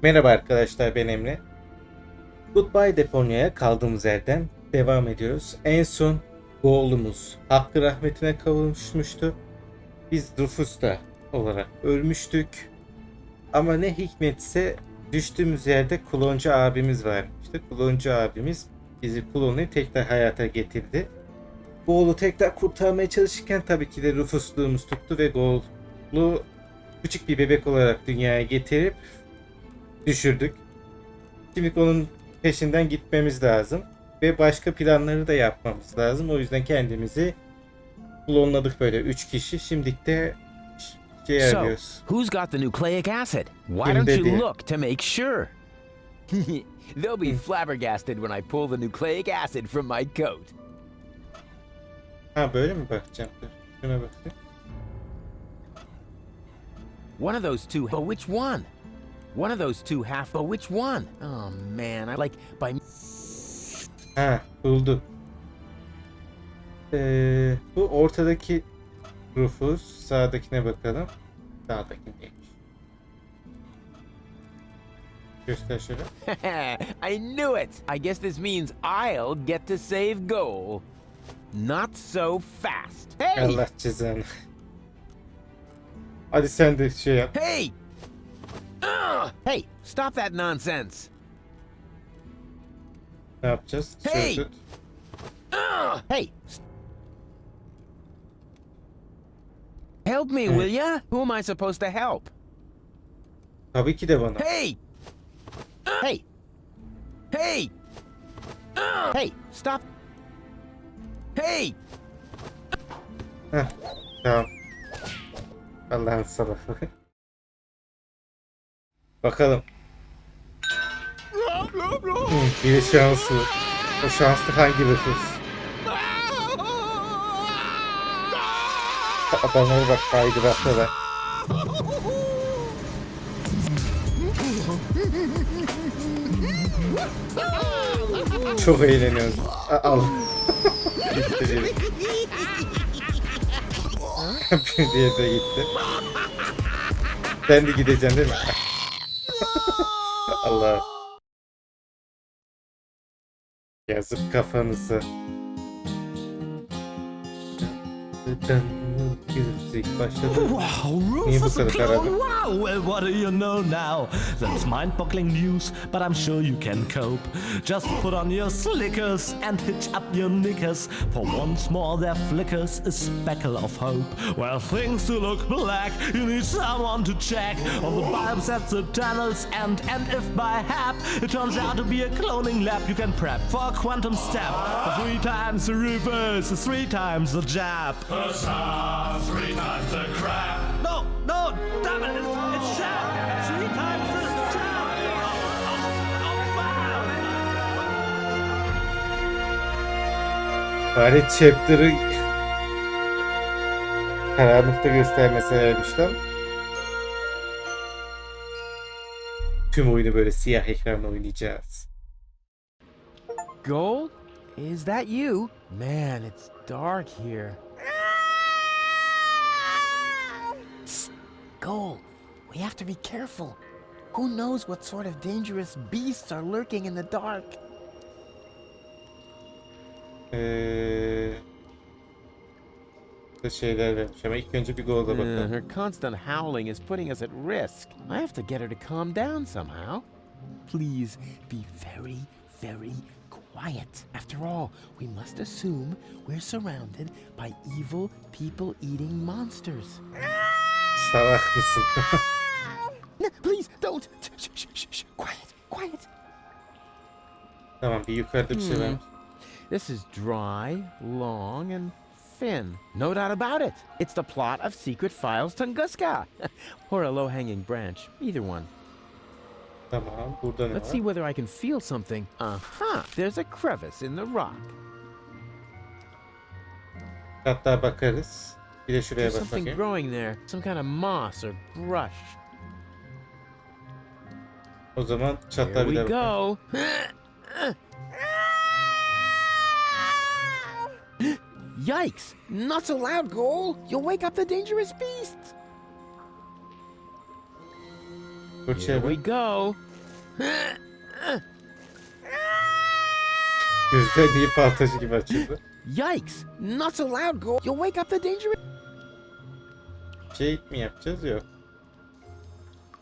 Merhaba arkadaşlar, ben Emre. Goodbye Deponia'ya kaldığımız yerden devam ediyoruz. En son oğlumuz hakkı rahmetine kavuşmuştu. Biz Rufus'ta olarak ölmüştük. Ama ne hikmetse düştüğümüz yerde kloncu abimiz varmıştı. Kloncu abimiz bizi klonlayıp tekrar hayata getirdi. Goğul'u tekrar kurtarmaya çalışırken tabii ki de Rufusluğumuz tuttu ve Goğul'u küçük bir bebek olarak dünyaya getirip düşürdük. Şimdi onun peşinden gitmemiz lazım. Ve başka planları da yapmamız lazım. O yüzden kendimizi klonladık böyle 3 kişi. Şimdilik de şey So, arıyoruz. who's got the nucleic acid? Why Kim don't you dedi? look to make sure? They'll be flabbergasted when I pull the nucleic acid from my coat. Ha böyle mi bakacağım? Dur. Şuna bakayım. One of those two, but which one? One of those two half, but which one? Oh man, I like by. Ha buldum. Bu ortadaki Rufus. Sağdakine bakalım. Sağdaki neymiş? Göster şöyle. I knew it! I guess this means I'll get to save Goal. Not so fast. Hey! Allah cezanı. Hadi sen de şey yap. Hey! Hey, stop that nonsense! Ne yapacağız? Hey! Şöyle tut. Hey! Help me, will ya? Who am I supposed to help? Tabii ki de bana. Hey! Hey! Hey! Hey! Stop! Hey! Heh, tamam. Allah'ın salahı. Bakalım. Biri şanslı. O şanslı hangi Rufus? Adamlara bak, kaydıraktalar. Çok eğleniyoruz. Al. Gitti biri. Bir diğeri de gitti. Ben de gideceğim değil mi? Allah. Yazık kafanızı. Müzik başladı. Wow, Niye bu Rufus kadar a clone? karanlık? Wow, well, what do you know now? That's mind-boggling news, but I'm sure you can cope. Just put on your slickers and hitch up your knickers. For once more there flickers a speckle of hope. Well, things do look black, you need someone to check all the bulbs at the tunnels and if by hap it turns out to be a cloning lab, you can prep for a quantum step. For 3 times the reverse is 3 times the jab. 3 times the crap. No, no, damn it, it's jab. 3 times the jab. Bari chapter'ı karanlıkta göstermeselermiş lan. Tüm oyunu böyle siyah ekranla oynayacağız. Goal? Is that you? Man, it's dark here. Psst. Goal, we have to be careful. Who knows what sort of dangerous beasts are lurking in the dark? Bu şeyler vermiş ama ilk önce bir Goal'a bakalım. Her constant howling is putting us at risk. I have to get her to calm down somehow. Please be very, very quiet. After all, we must assume we're surrounded by evil people-eating monsters. Salak mısın? No, please don't. Shh, shh, shh, shh. Quiet, quiet. Tamam, bir yukarıda bir şey vermiş. This is dry, long, and thin. No doubt about it. It's the plot of Secret Files Tunguska. Or a low-hanging branch. Either one. Tamam, burada ne Let's see var? whether I can feel something. Aha! There's a crevice in the rock. Hatta bakarız. Bir de şuraya There's bak something bakayım. growing there. Some kind of moss or brush. O zaman Here çatla bir we de bakalım. go. Yikes! Not so loud, Goal! You'll wake up the dangerous beasts! Fırçaya Here we bak. go. Gözler niye fal taşı gibi açıldı? Yikes! Not so loud, girl. You'll wake up the dangerous. Şey mi yapacağız? Yok.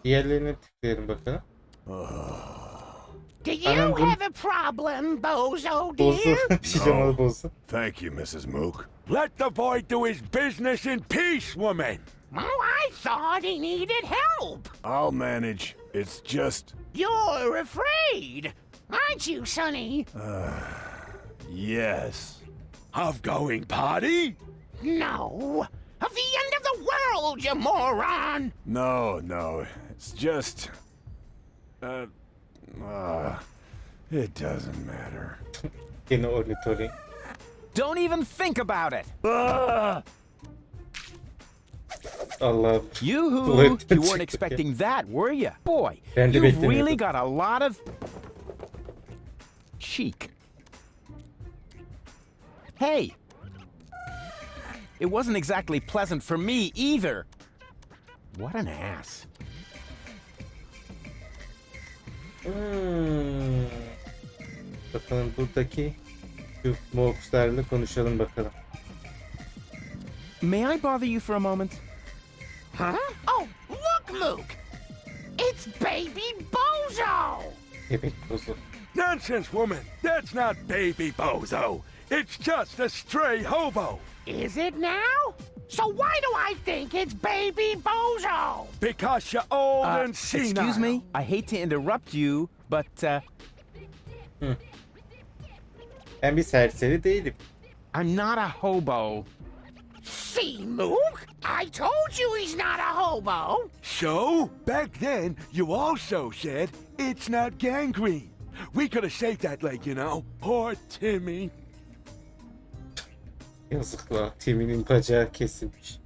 Diğerlerine tıklayalım bakalım. Do Anam you bunu- have a problem, Bozo Bozu. dear? Pijamalı bozu. Thank you, Mrs. Mook. Let the boy do his business in peace, woman. Oh, I thought he needed help. I'll manage. It's just, You're afraid, aren't you, Sonny? yes. Of going party? No. Of the end of the world, you moron! No. It's just, it doesn't matter. Yine ornitoli. Don't even think about it. Ah! Allah'ım. Yoo-hoo! Tuvaletten You weren't çıktı. expecting that, were you? Boy, Ben de you've beklemiyordum. really got a lot of cheek. Hey! It wasn't exactly pleasant for me either. What an ass. Bakalım buradaki şu mobslarla konuşalım bakalım. May I bother you for a moment? Huh? Oh, look, Luke! It's Baby Bozo! Bebek bozu. Nonsense, woman. That's not baby Bozo. It's just a stray hobo. Is it now? So why do I think it's Baby Bozo? Because you're old and senile. Excuse me? I hate to interrupt you, but, Ben bir serseri değilim. I'm not a hobo. See, Mook? I told you he's not a hobo. So, back then, you also said it's not gangrene. We could have saved that leg, you know. Poor Timmy. Yazık la. Timmy'nin bacağı kesilmiş.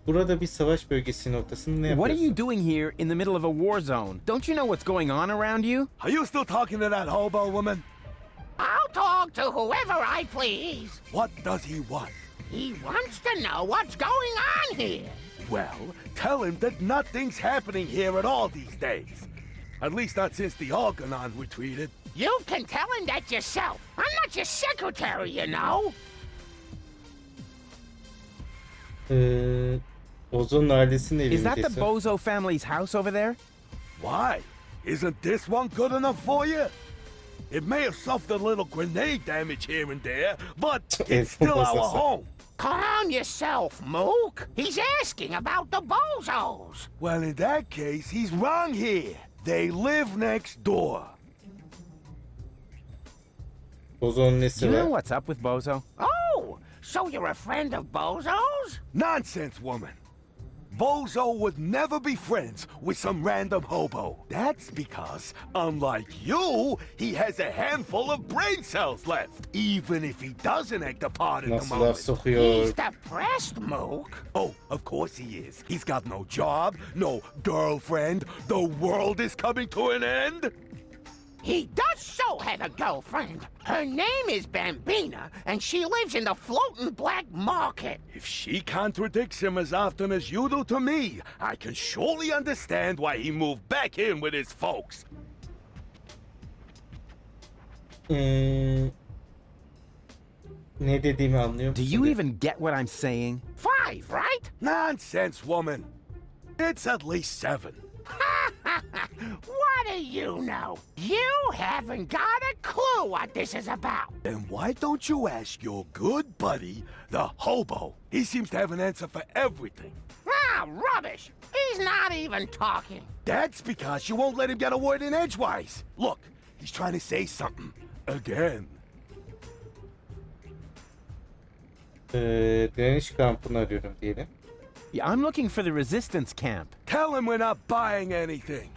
Burada bir savaş bölgesinin ortasında ne What are yapıyorsun? you doing here in the middle of a war zone? Don't you know what's going on around you? Are you still talking to that hobo woman? I'll talk to whoever I please. What does he want? He wants to know what's going on here. Well, tell him that nothing's happening here at all these days. At least not since the Argonon retreated. You can tell him that yourself. I'm not your secretary, you know. Bozo'nun ailesinin Is that the evindesin. Bozo family's house over there? Why? Isn't this one good enough for you? It may have suffered a little grenade damage here and there, but it's still our home. Calm yourself, Mook. He's asking about the Bozos. Well, in that case, he's wrong here. They live next door. Bozo'nun Do nesi you know var? what's up with Bozo? Oh, so you're a friend of Bozo's? Nonsense, woman. Bozo would never be friends with some random hobo. That's because, unlike you, he has a handful of brain cells left, even if he doesn't act a part at the Nasıl laf moment. sokuyor? He's depressed, Mook. Oh, of course he is. He's got no job, no girlfriend. The world is coming to an end. He does so have a girlfriend. Her name is Bambina, and she lives in the floating black market. If she contradicts him as often as you do to me, I can surely understand why he moved back in with his folks. Ne dediğimi anlıyor Do musun? you even get what I'm saying? 5, right? Nonsense, woman. It's at least 7. What do you know? You haven't got a clue what this is about. Then why don't you ask your good buddy, the hobo? He seems to have an answer for everything. Ah, rubbish. He's not even talking. That's because you won't let him get a word in edgewise. Look, he's trying to say something. Again. Direniş kampını arıyorum diyelim. Yeah, I'm looking for the resistance camp. Tell him we're not buying anything.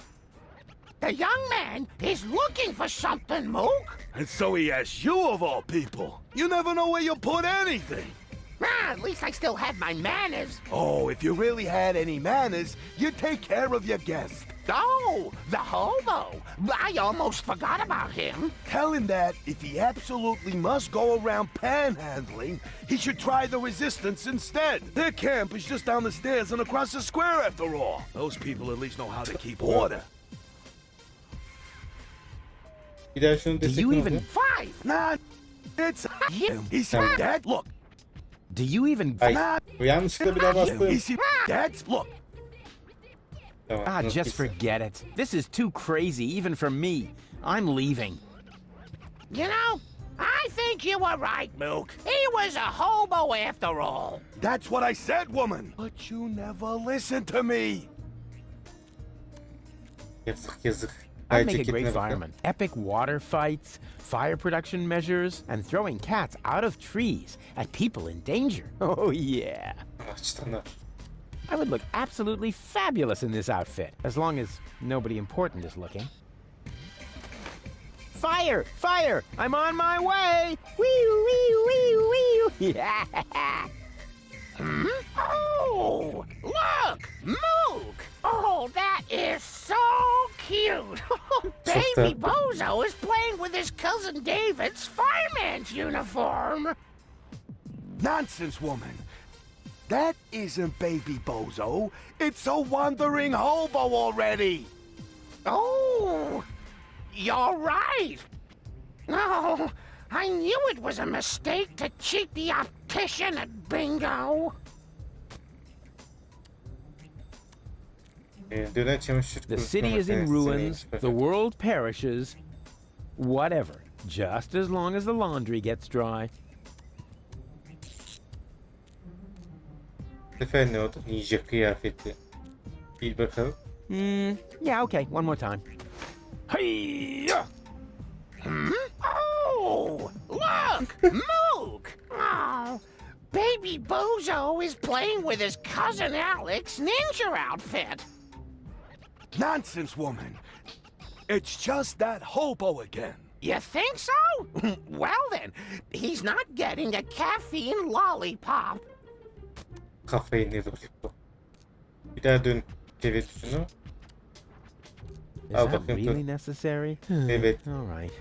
The young man is looking for something, Mook. And so he asks you of all people. You never know where you put anything. Ah, at least I still have my manners. Oh, if you really had any manners, you'd take care of your guest. Oh, the hobo. I almost forgot about him. Tell him that if he absolutely must go around panhandling, he should try the resistance instead. Their camp is just down the stairs and across the square after all. Those people at least know how to keep order. Bir daha şunu Do desek you ne even oluyor? Nah, it's him. He said that. Look, do you even Ay, yanlışlıkla bir daha bastım. he see that's look. Tamam, Ah, unut just gitsin. forget it. This is too crazy even for me. I'm leaving. You know, I think you were right, Mook. He was a hobo after all. That's what I said, woman. But you never listen to me. Yazık yazık. I'd Ay make a ceketine great bakın. fireman. Epic water fights, fire production measures, and throwing cats out of trees at people in danger. Oh, yeah. Ağaçtan da. I would look absolutely fabulous in this outfit, as long as nobody important is looking. Fire! Fire! I'm on my way! Wee wee wee wee! Yeah! Oh, look, Mook. Oh, that is so cute. Baby Bozo is playing with his cousin David's fireman's uniform. Nonsense, woman. That isn't Baby Bozo. It's a wandering hobo already. Oh, you're right. No, I knew it was a mistake to cheat the optician at bingo. Dönen çamaşır The kurutma city is in makinesi ruins, neymiş the bakayım. world perishes. Whatever, just as long as the laundry gets dry. Bu sefer ne oldu? Ninja kıyafeti. Bir bakalım. Yeah, okay, one more time. Hey-ya! Oh, look, Mook. Oh, Baby Bozo is playing with his cousin Alex's ninja outfit. Nonsense, woman. It's just that hobo again. You think so? Well then, he's not getting a caffeine lollipop. Kafayı ne bu? Bir daha dön. Çevir şunu. Is Al that bakayım, really dur. necessary? Evet. All right.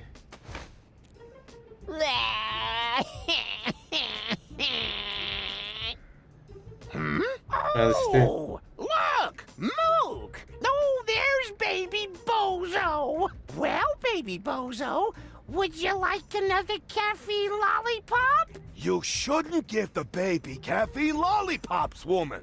Al işte. Oh, look, Mook. Oh, there's Baby Bozo. Well, Baby Bozo, would you like another caffeine lollipop? You shouldn't give the baby caffeine lollipops, woman.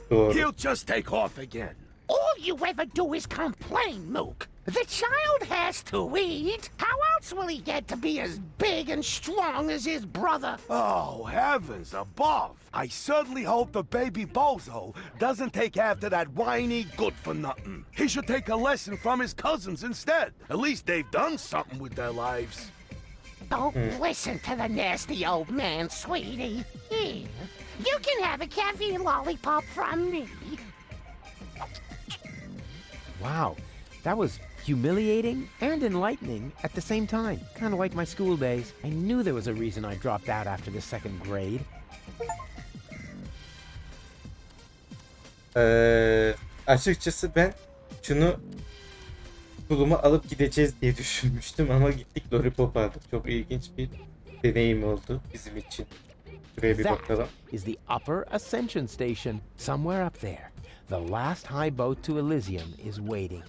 Doğru. He'll just take off again. All you ever do is complain, Mook. The child has to eat. How else will he get to be as big and strong as his brother? Oh, heavens above. I certainly hope the Baby Bozo doesn't take after that whiny good-for-nothing. He should take a lesson from his cousins instead. At least they've done something with their lives. Don't listen to the nasty old man, sweetie. Here, you can have a caffeine lollipop from me. Wow, that was humiliating and enlightening at the same time. Kind of like my school days. I knew there was a reason I dropped out after the second grade. Açıkçası ben şunu tuluma alıp gideceğiz diye düşünmüştüm ama gittik lollipop aldık. Çok ilginç bir deneyim oldu bizim için. Şuraya bir bakalım. That is the Upper Ascension Station, somewhere up there. The last high boat to Elysium is waiting.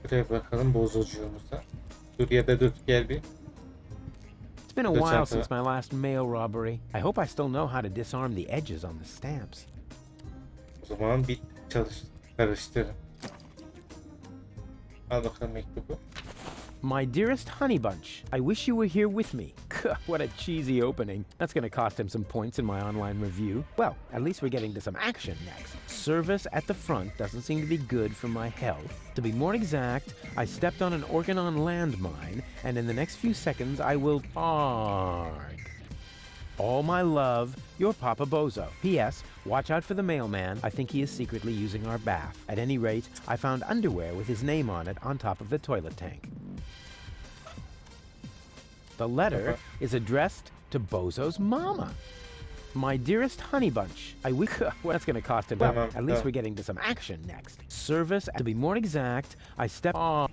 Şuraya bakalım bozocuğumuza. Dur ya da dur gel bir. It's been a Good while job, since my last mail robbery. I hope I still know how to disarm the edges on the stamps. O zaman bir karıştırın. Al bakalım mektubu. My dearest Honey Bunch, I wish you were here with me. What a cheesy opening. That's gonna cost him some points in my online review. Well, at least we're getting to some action next. Service at the front doesn't seem to be good for my health. To be more exact, I stepped on an Organon landmine, and in the next few seconds I will arg. All my love, your Papa Bozo. P.S. Watch out for the mailman. I think he is secretly using our bath. At any rate, I found underwear with his name on it on top of the toilet tank. The letter is addressed to Bozo's mama. My dearest honey bunch, I wish what's going to cost him. Well, Tamam, at least tamam. we're getting to some action next. Service, to be more exact, I step on.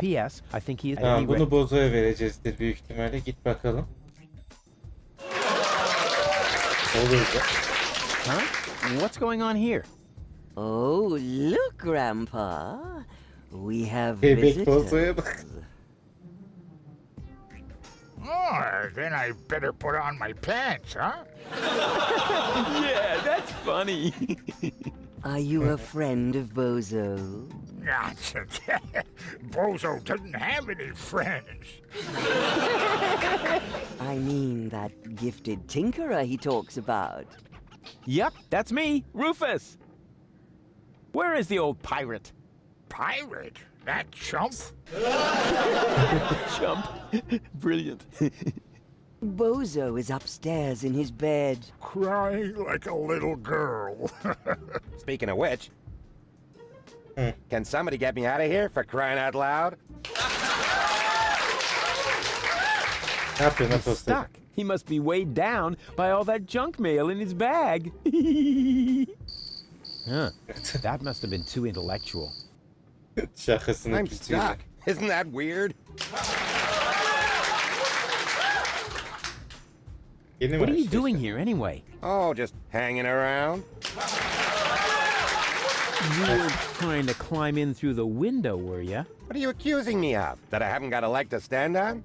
P.S. I think he is. Tamam, bunu Bozo'ya vereceğizdir büyük ihtimalle. Git bakalım. Olur da. Huh? What's going on here? Oh, look, Grandpa. We have Bebek visitors. Bozo'ya bak. Oh, then I better put on my pants, huh? Yeah, that's funny. Are you a friend of Bozo? Nonsense. Bozo doesn't have any friends. I mean that gifted tinkerer he talks about. Yep, that's me, Rufus. Where is the old pirate? Pirate? That chump? Chump. Brilliant. Bozo is upstairs in his bed. Crying like a little girl. Speaking of which, can somebody get me out of here for crying out loud? Ne yapıyor lan postacı? Stuck. He must be weighed down by all that junk mail in his bag. Huh. That must have been too intellectual. Şakasını I'm tutuyor. stuck. Isn't that weird? Yeni mi What are you açtı doing işte? here anyway? Oh, just hanging around. You were trying to climb in through the window, were you? What are you accusing me of? That I haven't got a leg to stand on?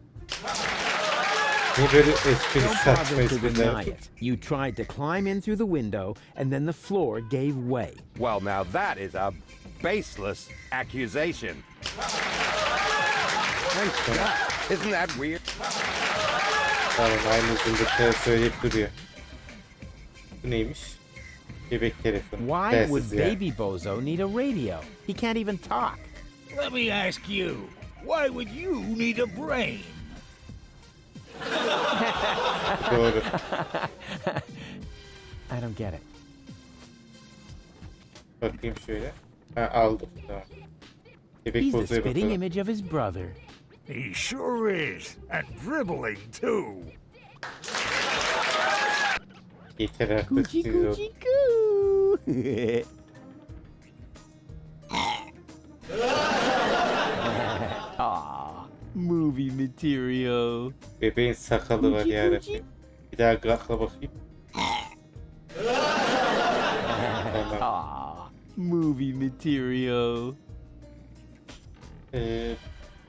Niye böyle espri Don't saçma bother to espriler deny yapıyor? it. You tried to climb in through the window, and then the floor gave way. Well, now that is a baseless accusation. I'm stuck. Isn't that weird? Tamam, aynı zıldıkları söyleyip duruyor. Bu neymiş? Bebek telefonu. Why Telsiz would yani. baby Bozo need a radio? He can't even talk. Let me ask you, why would you need a brain? Doğru. I don't get it. Bakayım şöyle. Ha, aldım. Tamam. Bebek He's the Bozo'ya spitting bakalım. image of his brother. He sure is, and dribbling too. Yeter artık. Coochie siz o- coochie coo. Aw, movie material. Bebeğin sakalı var Coochie yarabbim. coochie. Bir daha kalkla bakayım. Tamam. Aw, movie material.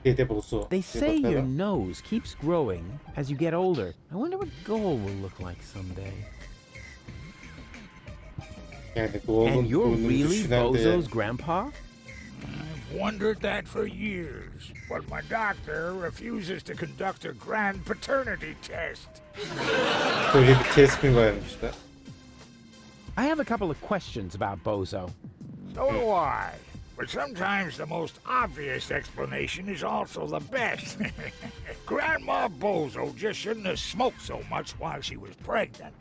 Dede Bozo. They Bir say your bakalım. nose keeps growing as you get older. I wonder what Goal will look like someday. Yani Goğul'un And you're burnunu really düşünen de Bozo's grandpa? I've wondered that for years, but my doctor refuses to conduct a grand paternity test. böyle bir test mi varmış da? I have a couple of questions about Bozo. So do I. But sometimes the most obvious explanation is also the best. Grandma Bozo just shouldn't have smoked so much while she was pregnant.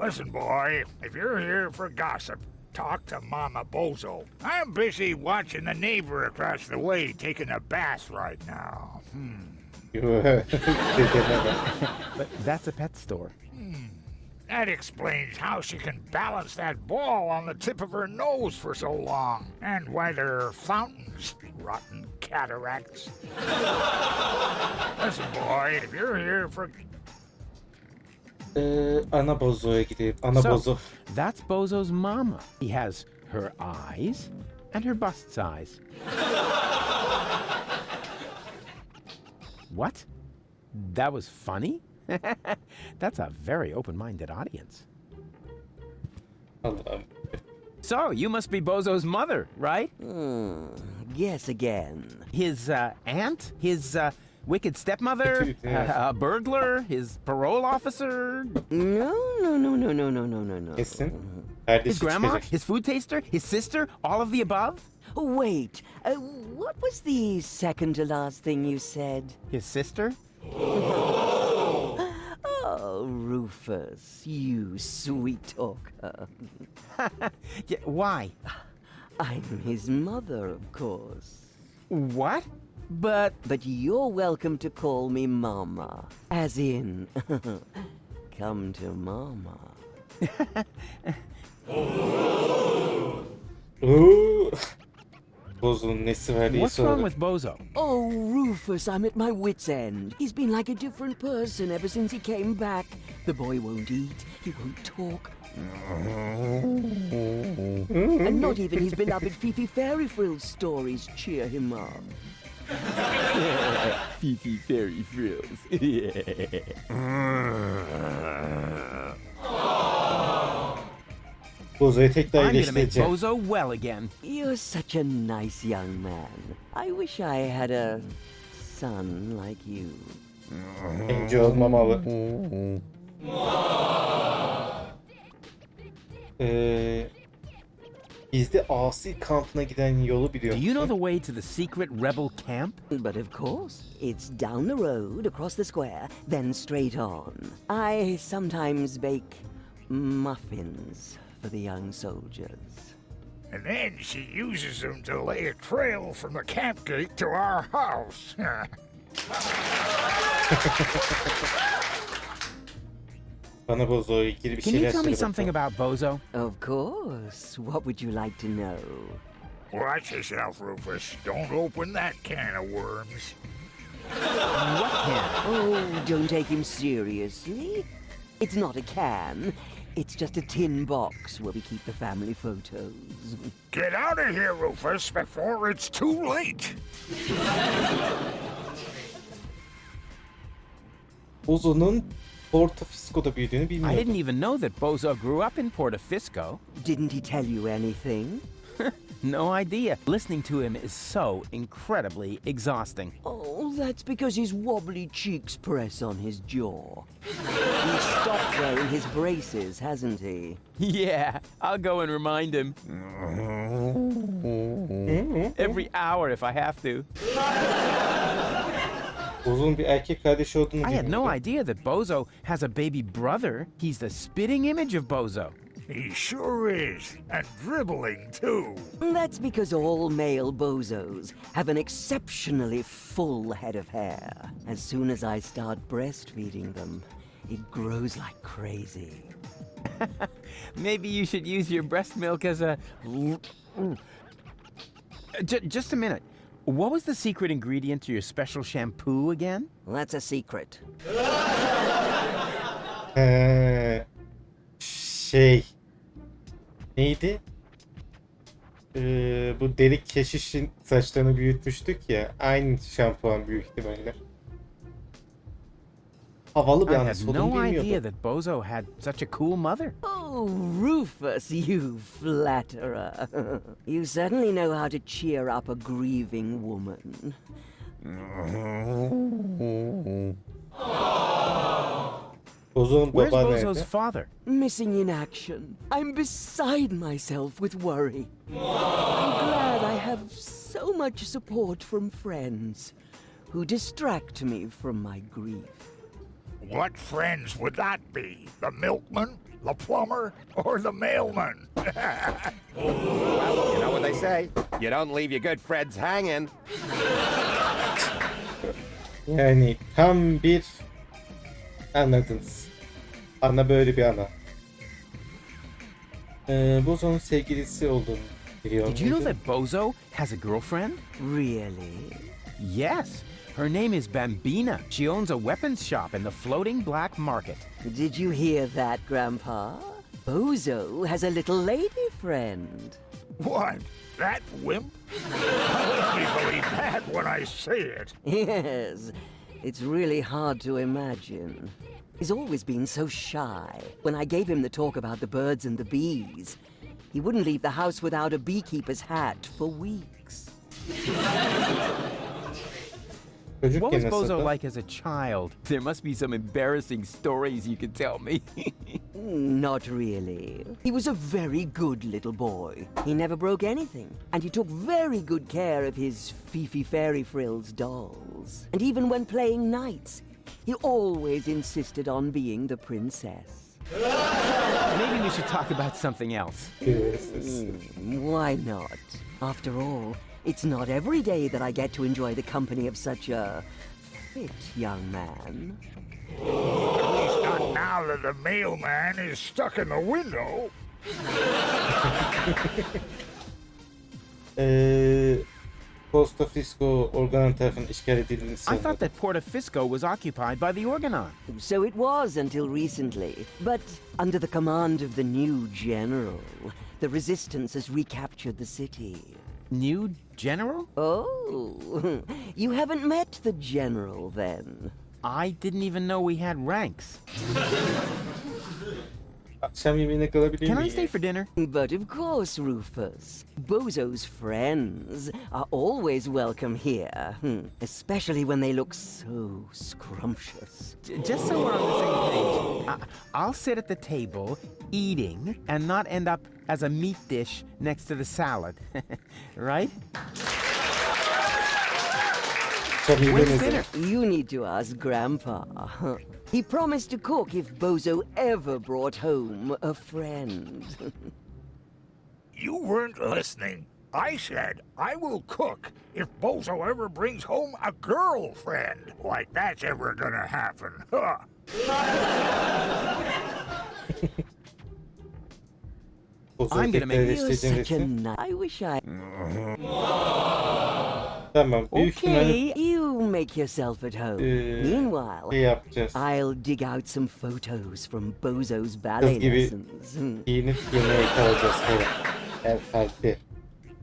Listen, boy, if you're here for gossip, talk to Mama Bozo. I'm busy watching the neighbor across the way taking a bath right now. Dedeme bak. But that's a pet store. That explains how she can balance that ball on the tip of her nose for so long, and why there are fountains, rotten cataracts. Listen, boy, if you're here for... Ana Bozo'ya gidelim. Ana So, Bozo. that's Bozo's mama. He has her eyes and her bust size. What? That was funny? That's a very open-minded audience. Allah'ım. So, you must be Bozo's mother, right? Guess again. His aunt? His wicked stepmother? Yeah. A burglar? His parole officer? No, no, no, no, no, no, no, no, no. Kesin. Kardeşi His grandma? çıkacak. His food taster? His sister? All of the above? Wait, what was the second to last thing you said? His sister? Oh, Rufus, you sweet talker. Yeah, why? I'm his mother, of course. What? But But you're welcome to call me Mama. As in, come to Mama. Oo. Bozo'nun nesi var diye what's wrong sordu. with Bozo? Oh, Rufus, I'm at my wit's end. He's been like a different person ever since he came back. The boy won't eat, he won't talk. And not even his beloved Fifi Fairy Frills stories cheer him up. Fifi Fairy Frills. Bozo'yu tekrar I'm gonna make iyileştireceğim. Bozo well again. You're such a nice young man. I wish I had a son like you. Genci olmamalı. Gizli asi kampına giden yolu biliyor Do you know musun? the way to the secret rebel camp? But of course, it's down the road, across the square, then straight on. I sometimes bake muffins for the young soldiers. And then she uses them to lay a trail from the camp gate to our house. Bana Bozo'ya ilgili bir Can you şeyler tell me söyle something bakalım. about Bozo? Of course. What would you like to know? Watch yourself, Rufus. Don't open that can of worms. What can? Oh, don't take him seriously. It's not a can. It's just a tin box where we keep the family photos. Get out of here, Rufus, before it's too late. Bozo'nun Porto Fisco'da büyüdüğünü I bilmiyordum. didn't even know that Bozo grew up in Portofisco. Didn't he tell you anything? No idea. Listening to him is so incredibly exhausting. Oh, that's because his wobbly cheeks press on his jaw. He's stopped wearing his braces, hasn't he? Yeah, I'll go and remind him. Every hour if I have to. Bozo'nun bir erkek kardeşi olduğunu I had no bilmiyordum. idea that Bozo has a baby brother. He's the spitting image of Bozo. He sure is. And dribbling, too. That's because all male bozos have an exceptionally full head of hair. As soon as I start breastfeeding them, it grows like crazy. Maybe you should use your breast milk as a... Just a minute. What was the secret ingredient to your special shampoo again? That's a secret. Neydi? Bu delik keşişin saçlarını büyütmüştük ya. Aynı şampuan büyük ihtimalle. Havalı bir I had annesi olduğunu no idea bilmiyordum. that Bozo had such a cool mother. Oh, Rufus, you flatterer. You certainly know how to cheer up a grieving woman. Bozo'nun Where's baba Bozo's nerede? father? Missing in action. I'm beside myself with worry. I'm glad I have so much support from friends who distract me from my grief. What friends would that be? The milkman, the plumber, or the mailman? Well, you know what they say. You don't leave your good friends hanging. Yani tam bir anladınız. Ana böyle bir ana. Bozo'nun sevgilisi olduğunu biliyor Did you know muydun? that Bozo has a girlfriend? Really? Yes. Her name is Bambina. She owns a weapons shop in the floating black market. Did you hear that, Grandpa? Bozo has a little lady friend. What? That wimp? I'll only believe that when I see it. Yes, it's really hard to imagine. He's always been so shy. When I gave him the talk about the birds and the bees, he wouldn't leave the house without a beekeeper's hat for weeks. What Çocukken was Bozo nasıldı? like as a child? There must be some embarrassing stories you can tell me. Not really. He was a very good little boy. He never broke anything, and he took very good care of his Fifi Fairy Frills dolls. And even when playing knights, he always insisted on being the princess. Maybe we should talk about something else. Why not? After all, It's not every day that I get to enjoy the company of such a fit young man. At least not now that the mailman is stuck in the window. Posta Fisco organon tarafından işgal edildiğini I sanırım. thought that Porta Fisco was occupied by the Organon. So it was until recently. But under the command of the new general, the resistance has recaptured the city. New general? Oh, you haven't met the general then? I didn't even know we had ranks. Akşam yemeğine kalabilir Can miyim? I stay for dinner? But of course, Rufus. Bozo's friends are always welcome here, especially when they look so scrumptious. Just so we're on the same page, I'll sit at the table, eating, and not end up as a meat dish next to the salad. Right? Akşam yemeğine When's ne dinner? zaman? You need to ask Grandpa. He promised to cook if Bozo ever brought home a friend. You weren't listening. I said I will cook if Bozo ever brings home a girlfriend. Like that's ever gonna happen, huh? Posta I'm gonna make tekrar You're isteyeceğim such a resim. I wish I... Tamam. Büyük ihtimalle Okay, you make yourself at home. Meanwhile, şey yapacağız. I'll dig out some photos from Bozo's ballet gibi lessons. giyinip yemeğe kalacağız. Her halde.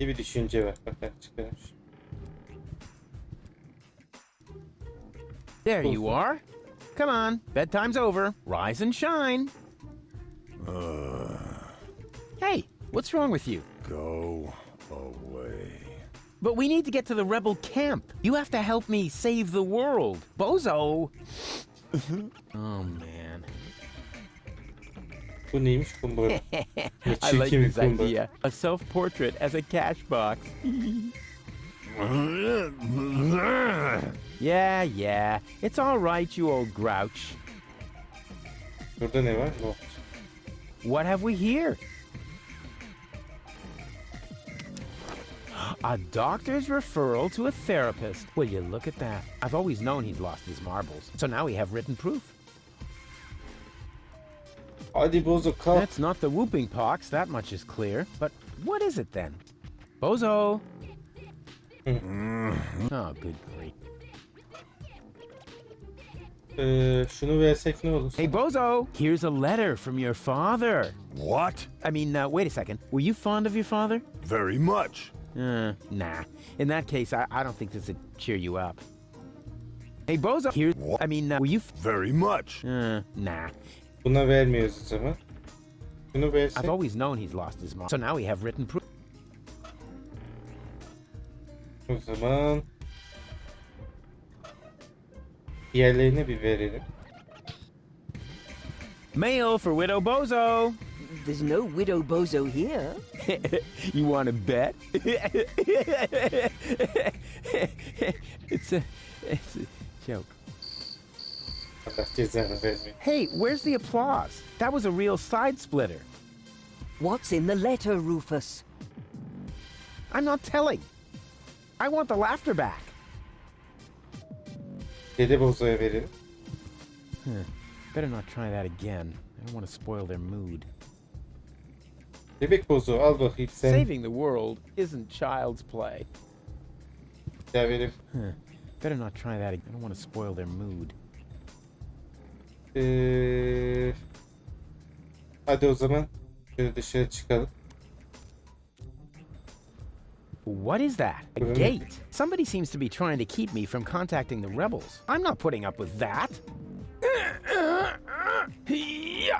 Bir düşünce var. Bakın çıkarmış. There you are. Come on, bedtime's over. Rise and shine. Hey, what's wrong with you? Go away. But we need to get to the rebel camp. You have to help me save the world. Bozo! Oh, man. Bu neymiş kumbara? Ne I like çirkin bir this kumbara. idea. A self-portrait as a cash box. Yeah. It's all right, you old grouch. Burada ne var? Not. What have we here? A doctor's referral to a therapist. Will you look at that? I've always known he'd lost his marbles. So now we have written proof. Hadi Bozo kalk. That's not the whooping pox, that much is clear. But what is it then? Bozo! Oh, good grief. Şunu versek ne olur? Hey, Bozo! Here's a letter from your father. What? I mean, wait a second. Were you fond of your father? Very much. Nah. In that case, I don't think this would cheer you up. Hey, Bozo! Here. What? I mean, were you... Very much. Nah. Buna vermiyoruz o zaman. Şunu versek. I've always known he's lost his mom. So now we have written proof. O zaman diğerlerine bir verelim. Mail for Widow Bozo! There's no Widow Bozo here. You want to bet? It's a joke. Allah cezanı vermiyor. Hey, where's the applause? That was a real side splitter. What's in the letter, Rufus? I'm not telling. I want the laughter back. Dede Bozo'ya verelim. Better not try that again. I don't want to spoil their mood. Bebek Bozo al bakayım sen. Saving the world isn't child's play. Bir daha verelim. Better not try that again. I don't want to spoil their mood. Hadi o zaman şöyle dışarı çıkalım. What is that? A gate. Somebody seems to be trying to keep me from contacting the rebels. I'm not putting up with that.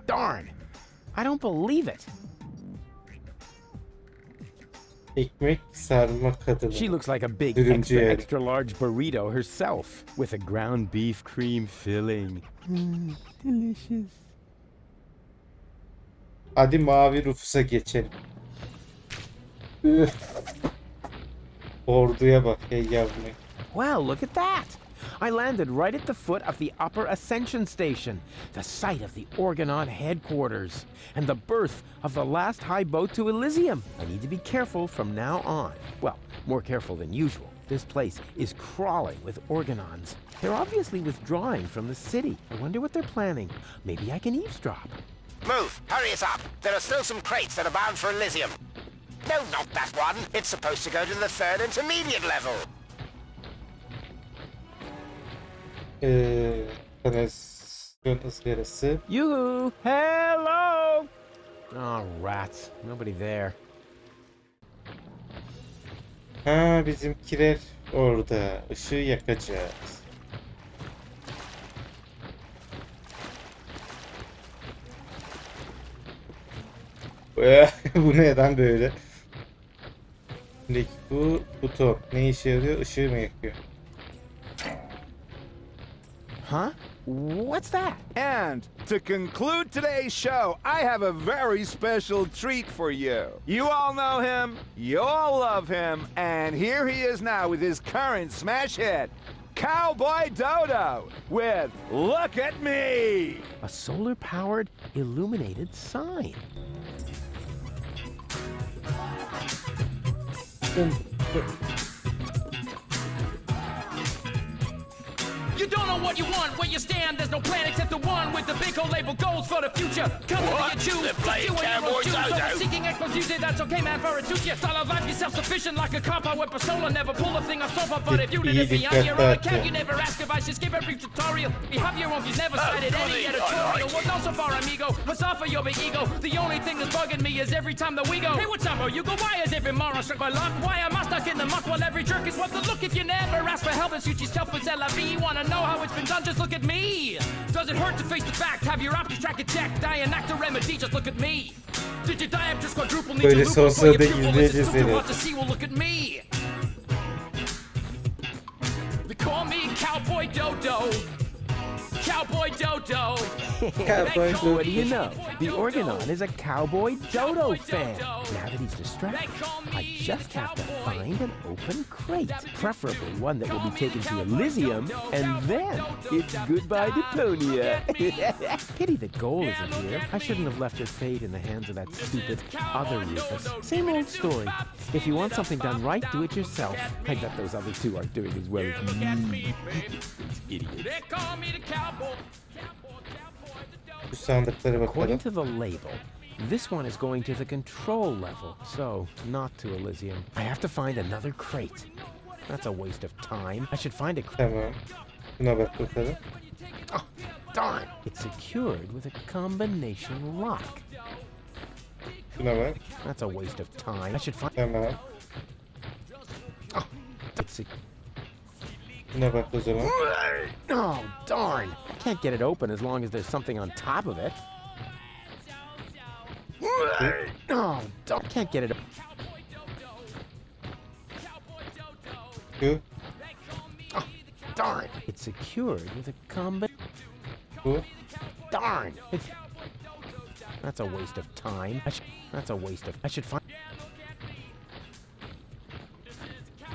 Darn. I don't believe it. Ekmek sarma kadını. She looks like a big Dürümcü yani. extra large burrito herself with a ground beef cream filling. Delicious. Hadi mavi Rufus'a geçelim. Üf. Orduya bak hey yavrum. Well, look at that. I landed right at the foot of the upper ascension station, the site of the Orgonaut headquarters, and the birth of the last high boat to Elysium. I need to be careful from now on. Well, more careful than usual. This place is crawling with Orgonons. They're obviously withdrawing from the city. I wonder what they're planning. Maybe I can eavesdrop. Move! Hurry us up! There are still some crates that are bound for Elysium. No, not that one. It's supposed to go to the 3rd intermediate level. Kanalizasyon ızgarası. Yoo-hoo! Hello! Oh, rats. Nobody there. Ha, bizimkiler orada. Işığı yakacağız. Bu neden böyle? Şimdi bu buton ne işe yarıyor? Işığı mı yakıyor? Huh? What's that? And to conclude today's show, I have a very special treat for you. You all know him, you all love him, and here he is now with his current smash hit, Cowboy Dodo, with Look at Me! A solar-powered, illuminated sign. You don't know what you want, where you stand. There's no plan except the one with the big old label goals for the future. Come what? You choose. They're playing Cowboy Dodo. Seeking exclusivity, that's okay, man, for it suits you. Style of life, you're self-sufficient like a cop. I wear persona, never pull a thing off sofa. But if you did it beyond your own account, you never ask if I should skip every tutorial. You have your own views, never cited any editorial. Well, not so far, amigo. What's off of your big ego? The only thing that's bugging me is every time that we go. Hey, what's up, bro? You go, why is every moron struck by luck? Why am I stuck in the muck while every jerk is what the look? If you never ask for help and suit yourself with LFE, wanna know how it's been done? Just look at me. Does it hurt to face the fact? Have your options track and check. Die and act a remedy. Just look at me. Did you die after quadruple? Need Böyle to sonsuza da izleyeceğiz seni. want to see? Well, look at me. They call me Cowboy Dodo. Cowboy Dodo. Cowboy What do you know? The Orgonon is a Cowboy Dodo fan. Now that he's distracted, I just have to find an open crate, preferably one that will be taken to Elysium, and then it's goodbye Deponia. Pity the goal isn't here. I shouldn't have left her fate in the hands of that stupid other Rufus. Same old story. If you want something done right, do it yourself. I bet those other two aren't doing as well as me. Idiots. Bu sandıklara According bakalım. to the label, this one is going to the control level, so not to Elysium. I have to find another crate. That's a waste of time. I should find a crate. Tamam. Buna bak bakalım. Oh, darn! It's secured with a combination lock. Buna bak. That's a waste of time. I should find. Tamam. Oh, it's Buna bak o zaman. Oh, darn! I can't get it open as long as there's something on top of it. Oh, darn! Can't get it. Şu. Oh, darn! It's secured with a Bu. Darn! That's a waste of time. That's a waste of. I should find.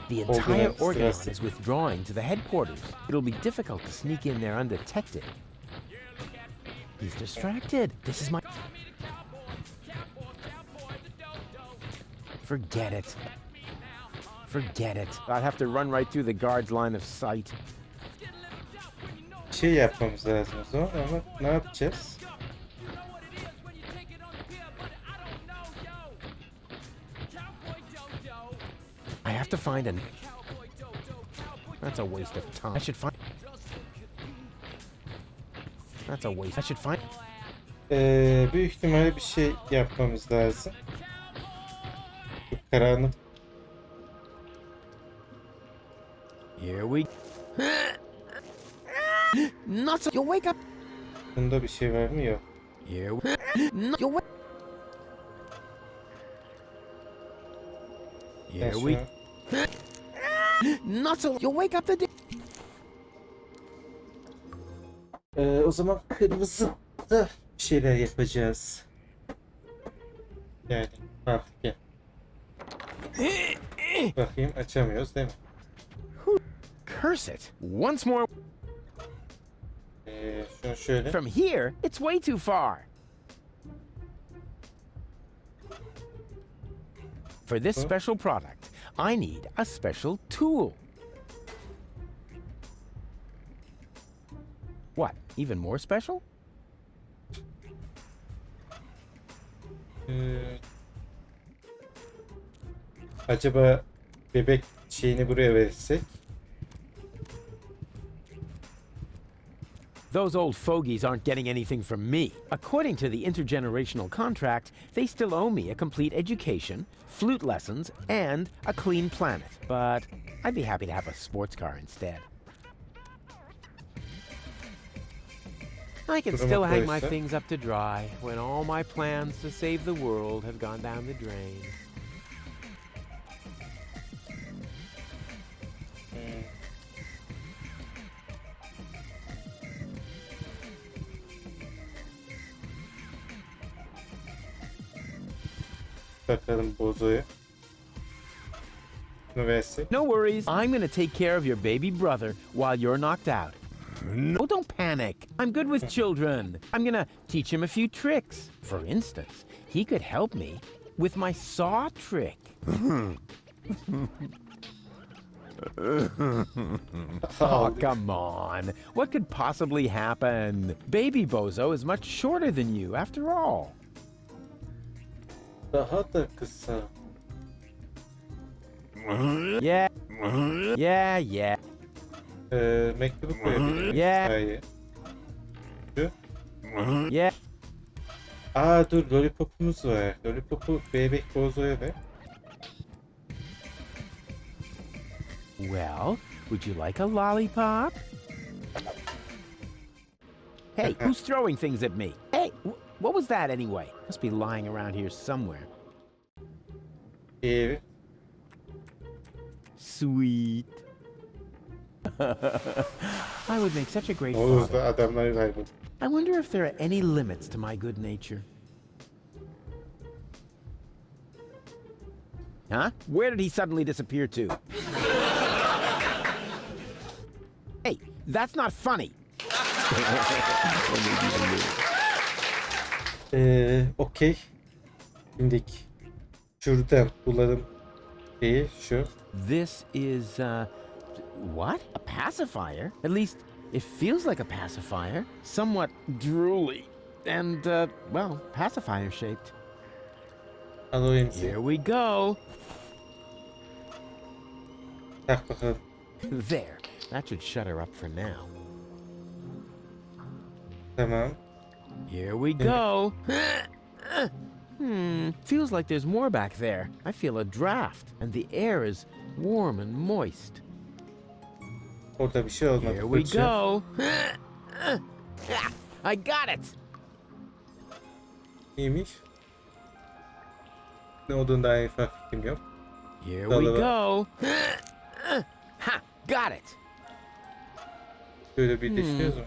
The entire Orgonon is withdrawing to the headquarters. It'll be difficult to sneak in there undetected. He's distracted. This is my. Forget it. Forget it. I'd have to run right through the guard's line of sight. Bir şey yapmamız lazım o zaman ama ne yapacağız? I have to find an. That's a waste of time. I should find. That's a waste. I should find. Büyük ihtimalle bir şey yapmamız lazım. Çok karanlık. Here we. Not so. You wake up. Bunda bir şey var mı? Yok. Here we. No, you wake. Here we. Not so. You wake up the. O zaman kırmızı da bir şeyler yapacağız. Yani bak gel. Bakayım açamıyoruz değil mi? curse it. Once more. Şunu şöyle. From here, it's way too far. For this special product, I need a special tool. What, even more special? Acaba bebek şeyini buraya versek? Those old fogies aren't getting anything from me. According to the intergenerational contract, they still owe me a complete education, flute lessons, and a clean planet. But I'd be happy to have a sports car instead. I can still hang my things up to dry when all my plans to save the world have gone down the drain. Bakalım bozoyu. Bunu versek. No worries. I'm gonna take care of your baby brother while you're knocked out. No, don't panic. I'm good with children. I'm gonna teach him a few tricks. For instance, he could help me with my saw trick. Oh, come on. What could possibly happen? Baby Bozo is much shorter than you, after all. Daha da kısa. Yeah. Yeah. Mektubu koyabilirim. Yeah. Hayır. Şu. Yeah. Dur lollipopumuz var. Lollipopu bebek bozoya ver. Well, would you like a lollipop? Hey, who's throwing things at me? Hey, what was that anyway? Must be lying around here somewhere. Evet. Sweet. I would make such a great O father. hızda adamları kayboldu. I wonder if there are any limits to my good nature. Huh? Where did he suddenly disappear to? Hey, that's not funny. Okey. Şimdik. Şuradan bulalım. Şeyi şu. This is, what? A pacifier? At least, it feels like a pacifier. Somewhat drooly. And, well, pacifier-shaped. Alayım Here we go. Tak bakalım. There. That should shut her up for now. Tamam. Here we go. Feels like there's more back there. I feel a draft, and the air is warm and moist. Orada bir şey olmadı. Here we Fırça. go. I got it. İyiymiş. Ne olduğunu daha en fikrim yok. Here we go. Ha! Got it. Böyle bir düşünüyoruz mu?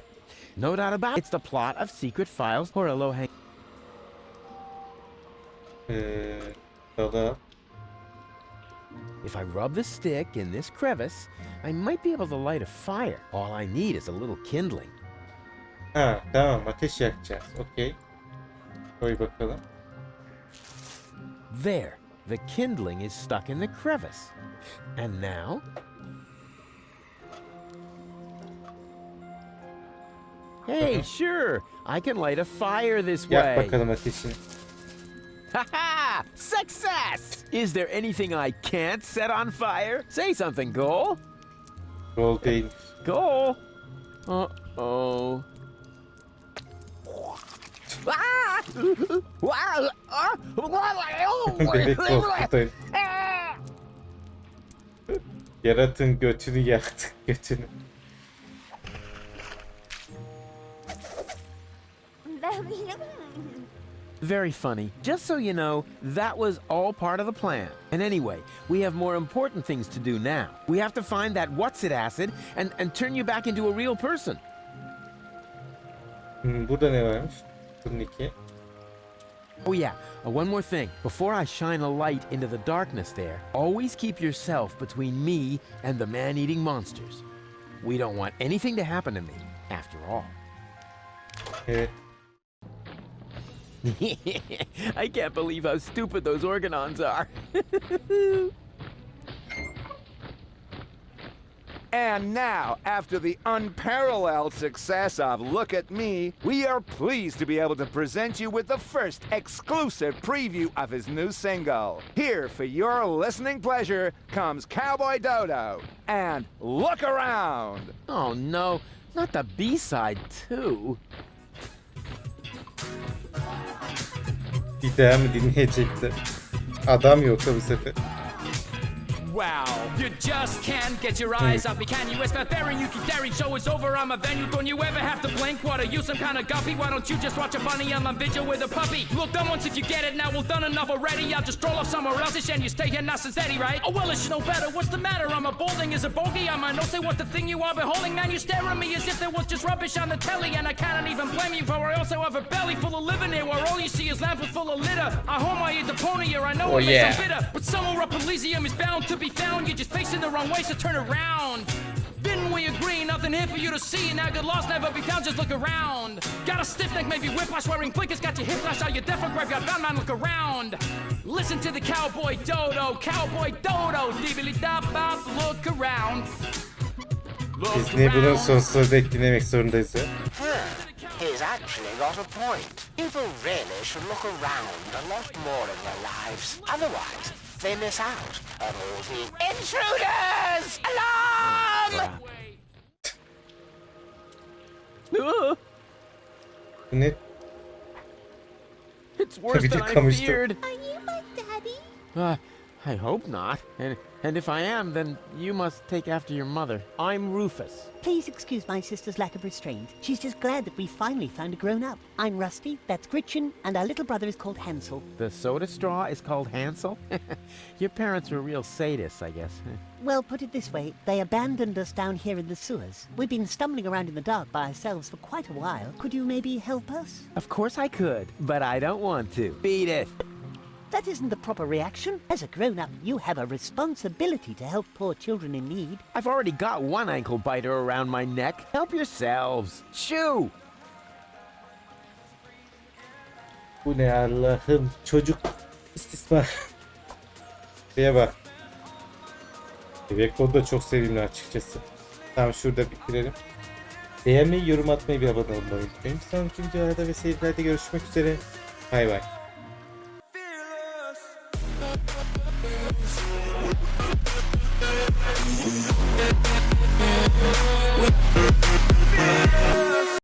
No doubt about it. It's the plot of Secret Files or a low-hanging. Dala. If I rub the stick in this crevice, I might be able to light a fire. All I need is a little kindling. Ha tamam, ateş yakacağız. Okey. Koy bakalım. There. The kindling is stuck in the crevice. And now? Hey, sure. I can light a fire this Yak way. bakalım ateşini. Ha-ha! Success! Is there anything I can't set on fire? Say something, Goal. Rol değil. Goal. Uh-oh. Ah! Bebek korkutayım. Yaratın götünü yaktı. Götünü. Very funny. Just so you know, that was all part of the plan. And anyway, we have more important things to do now. We have to find that what's-it acid and turn you back into a real person. Burada ne varmış? Bunun iki. Oh yeah, one more thing. Before I shine a light into the darkness there, always keep yourself between me and the man-eating monsters. We don't want anything to happen to me, after all. Evet. I can't believe how stupid those organons are. And now, after the unparalleled success of Look at Me, we are pleased to be able to present you with the first exclusive preview of his new single. Here, for your listening pleasure, comes Cowboy Dodo and Look Around. Oh no, not the B-side too. Bir daha mı dinleyecekti? Adam yoksa bu sefer. Wow, you just can't get your eyes off me, can you? It's barbarian, you keep daring, show is over, I'm a venue. Don't you ever have to blink? What are you, some kind of guppy? Why don't you just watch a bunny on my vigil with a puppy? Look, done once if you get it, now we've done enough already. I'll just stroll off somewhere else and you stay here nice and steady, right? Oh well, it's no better, what's the matter? I'm a balding is a bogey, I might not say what the thing you are beholding. Man, you stare at me as if there was just rubbish on the telly. And I can't even blame you, for I also have a belly full of living here, where all you see is lamps full of litter. I home I eat Deponia, I know it makes them bitter, but somewhere up Elysium is bound to be found. You're just facing the wrong way, so turn around. Didn't we agree? Nothing here for you to see. Now good loss, never be found, just look around. Got a stiff neck, maybe whiplash, wearing blinkers. Got your hip flash out, your deaf or graveyard bound, man, look around. Listen to the Cowboy Dodo, Cowboy Dodo. Dibbly-dop-bop, look around. Biz ne bunun sonsuna dek dinlemek zorundayız ya. He's actually got a point. People really should look around a lot more in their lives. Otherwise, they miss out on all the intruders! Alarm! Bu ne? It's worse Bir de than I kamıştı. feared. Are you my daddy? I hope not. And if I am, then you must take after your mother. I'm Rufus. Please excuse my sister's lack of restraint. She's just glad that we finally found a grown-up. I'm Rusty, that's Gretchen, and our little brother is called Hansel. The soda straw is called Hansel? Your parents were real sadists, I guess. Well, put it this way, they abandoned us down here in the sewers. We've been stumbling around in the dark by ourselves for quite a while. Could you maybe help us? Of course I could, but I don't want to. Beat it. That isn't the proper reaction. As a grown-up, you have a responsibility to help poor children in need. I've already got one ankle biter around my neck. Help yourselves. Shoo! Bu ne Allah'ım, çocuk istismar. Şuraya bak. Bebek da çok sevimli açıkçası. Tamam, şurada bitirelim. Beğenmeyi, yorum atmayı, bir abone olmayı unutmayın. Sonraki videolarda ve serilerde görüşmek üzere. Bay bay. Fearless.